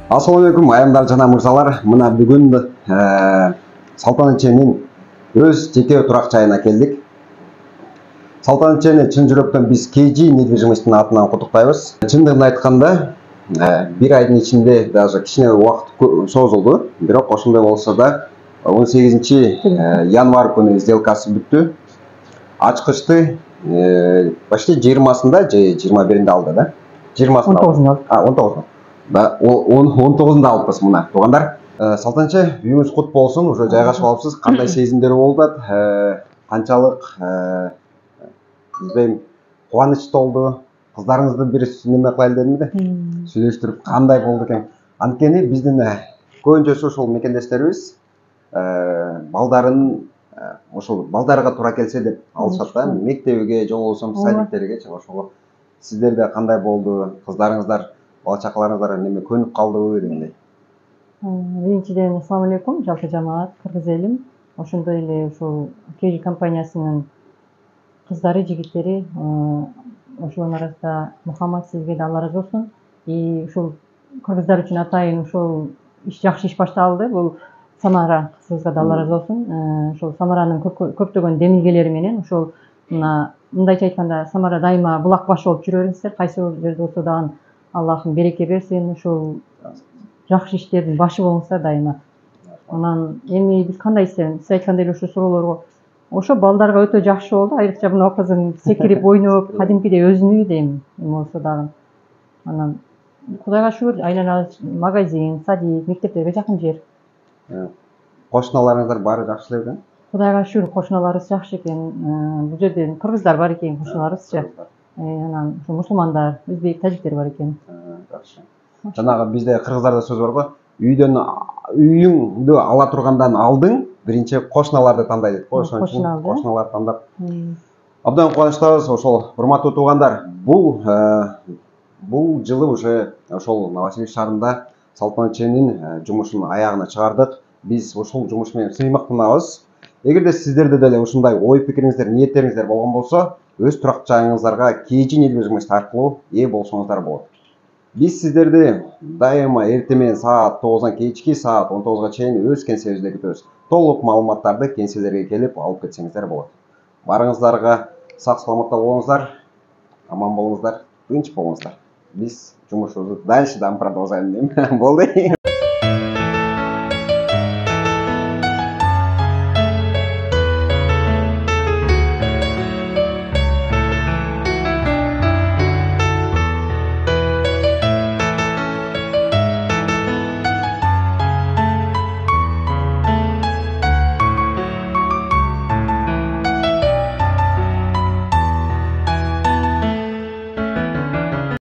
Ассалаумағалейкум айымдар жана мырзалар. Мына бүгін Салтанат Ченин өз жеке турак жайына келдик. Салтанат Ченин чын жүрөктөн биз KG недвижимостьтун атынан куттуктайбыз. Чындыгын айтканда, бир айдын ичинде даже кичине убакыт созулду. Бирок ошондой болсо да 18 январь күнү сделкасы бүттү. Ачкычты почти 20-сында же 21-нде алды да. 20-сында 19-нда. 19-нда. Да, 19-нда алыппыз мына туугандар. Салтанчы, үйүңүз кут болсун, уже жайгашып алыпсыз. Кандай сезимдер болду? Канчалык билбейм, кубаныч болду. Кыздарыңызды бир неме кылайлы дедим да. Сүйлөштүрүп кандай болду экен? Анткени биздин көбүнчөсү ушул мекендештерибиз балдарын ошол балдарга туура келсе деп алышат да. Мектебиге же болбосо садиктерге ошого. Сиздерде кандай болду? Кыздарыңыздар, бала чакаларыңыздар неме көнүп калдыбы дегендей? Биринчиден ассалам алейкум, жалпы жамаат, кыргыз элим. Ошондой эле ушул KG компаниясынын кыздары, жигиттери, ошонун арасында Мухаммад, сизге да Алла ыраазы болсун. И ушул кыргыздар үчүн атайын ушул жакшы иш башталды. Бул Самара кызыбызга да Алла ыраазы болсун. Ошол Самаранын көптөгөн демилгелери менен ушул мындайча айтканда Самара дайыма булак башы болуп жүрө бериңиздер. Кайсы жерде болсо дагы Аллахым береке берсин. Ушул жакшы иштердин башы болуңуздар дайыма. Анан эми биз кандай истебиз? Сиз айткандай эле ушул суроолорго ошо балдарга өтө жакшы болду. Айрыкча мына кызым секирип ойноп, кадимкидей өзүнү дейм, эми болсо дагы. Анан Кудайга шүгүр, айланабыз магазин, садик, мектептерге жакын жер. Кошуналарыңыздар баары жакшы эле экен? Кудайга шүгүр, кошуналарыбыз жакшы экен. Бул жерде кыргыздар бар экен, кошуналарыбызчы. Анан ушул мусулмандар, өзбек, тажиктер бар экен. Жакшы. Жанагы бизде кыргыздарда сөз бар го, үйүңдү ала тургандан алдың, биринчи кошуналарды тандай дейт го. Ошон үчүн кошуналарды тандап. Абдан кубанычтабыз. Ошол урматтуу туугандар, бул жылы уже ошол Новосибирск шаарында Салтанат Ченин жумушун аягына чыгардык. Биз ушул жумуш менен сыймыктанабыз. Эгерде сиздерде деле ушундай ой пикириңиздер, ниеттериңиздер болгон болсо, өз турак жайыңыздарга KG недвижимость аркылуу ээ болсоңуздар болот. Биз сиздерди дайыма эртең менен саат 9-дан кечки саат 19-га чейин өз кеңсебизде күтөбүз. Толук маалыматтарды кеңселерге келип алып кетсеңиздер болот. Барыңыздарга сак саламатта болуңуздар, аман болуңуздар, тынч болуңуздар. Биз жумушубузду дальше продолжаем дейм. Болду.